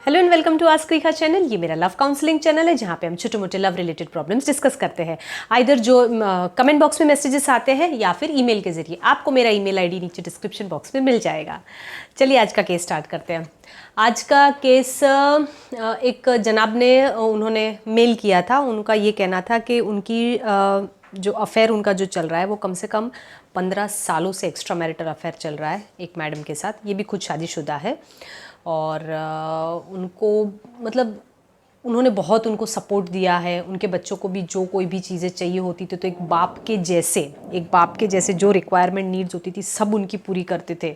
Hello and welcome to ask Rekha channel. ये मेरा love counselling channel है जहाँ पे हम छोटे मोटे लव रिलेटेड प्रॉब्लम्स डिस्कस करते हैं। आइदर जो कमेंट बॉक्स में मैसेजेस आते हैं या फिर ईमेल के जरिए। आपको मेरा ईमेल आईडी नीचे डिस्क्रिप्शन बॉक्स में मिल जाएगा। चलिए आज का केस स्टार्ट करते हैं। आज का केस एक जनाब ने उन्होंने मेल किया था। उनका ये कहना था कि उनकी जो अफेयर उनका जो चल रहा है वो कम से कम 15 सालों से एक्स्ट्रा मैरिटल अफेयर चल रहा है एक मैडम के साथ। ये भी खुद शादीशुदा है और उनको मतलब उन्होंने बहुत उनको सपोर्ट दिया है। उनके बच्चों को भी जो कोई भी चीज़ें चाहिए होती थी तो एक बाप के जैसे जो रिक्वायरमेंट नीड्स होती थी सब उनकी पूरी करते थे।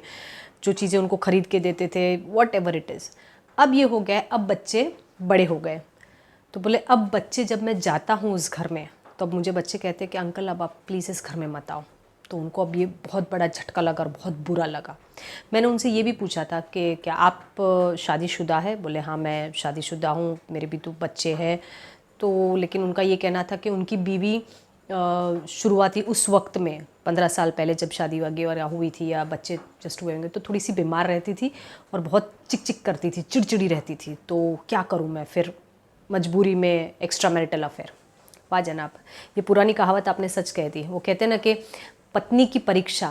जो चीज़ें उनको ख़रीद के देते थे वॉट एवर इट इज़। अब ये हो गया, अब बच्चे बड़े हो गए तो बोले अब बच्चे जब मैं जाता हूँ उस घर में तो अब मुझे बच्चे कहते हैं कि अंकल अब आप प्लीज़ इस घर में मत आओ। तो उनको अब ये बहुत बड़ा झटका लगा और बहुत बुरा लगा। मैंने उनसे ये भी पूछा था कि क्या आप शादीशुदा है? बोले हाँ मैं शादीशुदा हूँ, मेरे भी तो बच्चे हैं। तो लेकिन उनका ये कहना था कि उनकी बीवी शुरुआती उस वक्त में 15 साल पहले जब शादी वगैरह हुई थी या बच्चे जस्ट हुए होंगे तो थोड़ी सी बीमार रहती थी और बहुत चिक चिक करती थी, चिड़चिड़ी रहती थी। तो क्या करूँ मैं, फिर मजबूरी में एक्स्ट्रा मैरिटल अफेयर। वाह जनाब, ये पुरानी कहावत आपने सच कह दी। वो कहते हैं ना कि पत्नी की परीक्षा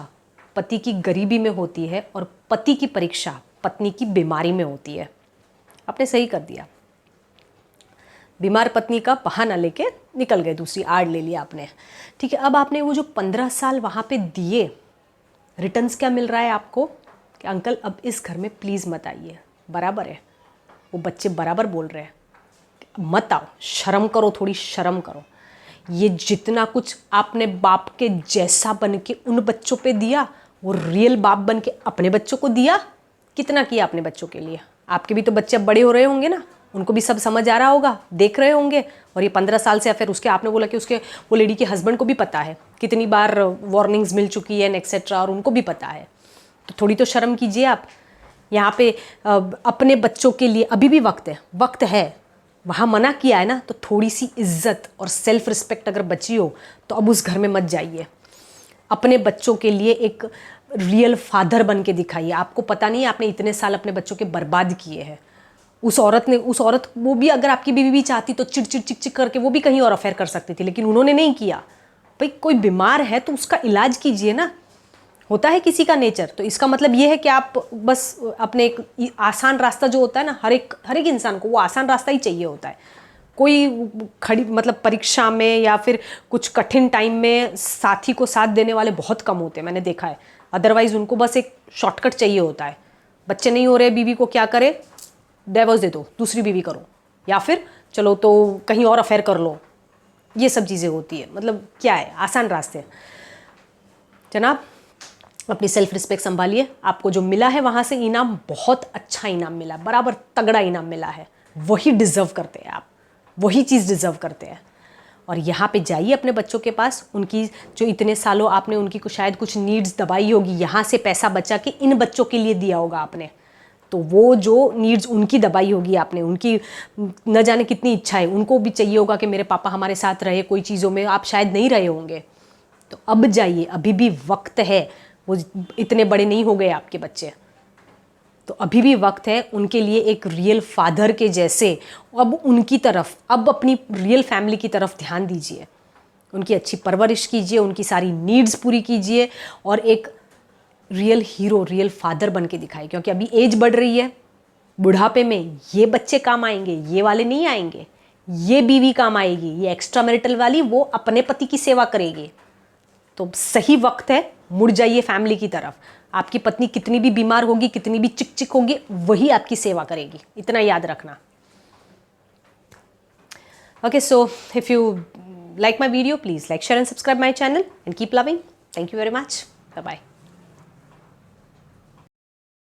पति की गरीबी में होती है और पति की परीक्षा पत्नी की बीमारी में होती है। आपने सही कर दिया। बीमार पत्नी का बहाना लेके निकल गए, दूसरी आड़ ले लिया आपने। ठीक है, अब आपने वो जो 15 साल वहाँ पे दिए, रिटर्न्स क्या मिल रहा है आपको कि अंकल अब इस घर में प्लीज़ मत आइए। बराबर है, वो बच्चे बराबर बोल रहे हैं मत आओ, शर्म करो, थोड़ी शर्म करो। ये जितना कुछ आपने बाप के जैसा बन के उन बच्चों पे दिया वो रियल बाप बन के अपने बच्चों को दिया। कितना किया अपने बच्चों के लिए? आपके भी तो बच्चे अब बड़े हो रहे होंगे ना, उनको भी सब समझ आ रहा होगा, देख रहे होंगे। और ये 15 साल से फिर उसके आपने बोला कि उसके वो लेडी के हस्बैंड को भी पता है, कितनी बार वार्निंग्स मिल चुकी है एक्सेट्रा, और उनको भी पता है। तो थोड़ी तो शर्म कीजिए आप। यहाँ पे अपने बच्चों के लिए अभी भी वक्त है। वहाँ मना किया है ना, तो थोड़ी सी इज्जत और सेल्फ रिस्पेक्ट अगर बची हो तो अब उस घर में मत जाइए। अपने बच्चों के लिए एक रियल फादर बन के दिखाइए। आपको पता नहीं है आपने इतने साल अपने बच्चों के बर्बाद किए हैं। उस औरत वो भी अगर आपकी बीवी भी चाहती तो चिड़चिड़ चिक चिक करके वो भी कहीं और अफेयर कर सकती थी, लेकिन उन्होंने नहीं किया। भाई कोई बीमार है तो उसका इलाज कीजिए ना। होता है किसी का नेचर, तो इसका मतलब ये है कि आप बस अपने एक आसान रास्ता जो होता है ना, हर एक इंसान को वो आसान रास्ता ही चाहिए होता है। कोई खड़ी मतलब परीक्षा में या फिर कुछ कठिन टाइम में साथी को साथ देने वाले बहुत कम होते हैं, मैंने देखा है। अदरवाइज उनको बस एक शॉर्टकट चाहिए होता है। बच्चे नहीं हो रहे, बीवी को क्या करे, डाइवोर्स दे दो, दूसरी बीवी करो, या फिर चलो तो कहीं और अफेयर कर लो। ये सब चीज़ें होती है। मतलब क्या है, आसान रास्ते। जनाब अपनी सेल्फ रिस्पेक्ट संभालिए। आपको जो मिला है वहाँ से इनाम बहुत अच्छा इनाम मिला, बराबर तगड़ा इनाम मिला है। वही डिज़र्व करते हैं आप, वही चीज़ डिज़र्व करते हैं। और यहाँ पे जाइए अपने बच्चों के पास। उनकी जो इतने सालों आपने उनकी को शायद कुछ नीड्स दबाई होगी, यहाँ से पैसा बचा के इन बच्चों के लिए दिया होगा आपने। तो वो जो नीड्स उनकी दबाई होगी आपने, उनकी न जाने कितनी इच्छा है, उनको भी चाहिए होगा कि मेरे पापा हमारे साथ रहे। कोई चीज़ों में आप शायद नहीं रहे होंगे, तो अब जाइए, अभी भी वक्त है। वो इतने बड़े नहीं हो गए आपके बच्चे, तो अभी भी वक्त है उनके लिए एक रियल फादर के जैसे। अब उनकी तरफ, अब अपनी रियल फैमिली की तरफ ध्यान दीजिए। उनकी अच्छी परवरिश कीजिए, उनकी सारी नीड्स पूरी कीजिए और एक रियल हीरो, रियल फादर बन के दिखाइए। क्योंकि अभी एज बढ़ रही है, बुढ़ापे में ये बच्चे काम आएंगे, ये वाले नहीं आएंगे। ये बीवी काम आएगी, ये एक्स्ट्रा मैरिटल वाली वो अपने पति की सेवा करेगी। तो सही वक्त है, मुड़ जाइए फैमिली की तरफ। आपकी पत्नी कितनी भी बीमार होगी, कितनी भी चिक चिक होगी, वही आपकी सेवा करेगी, इतना याद रखना। Okay, so if you like my video, please like, share and subscribe my channel and keep loving. Thank you very much. Bye bye.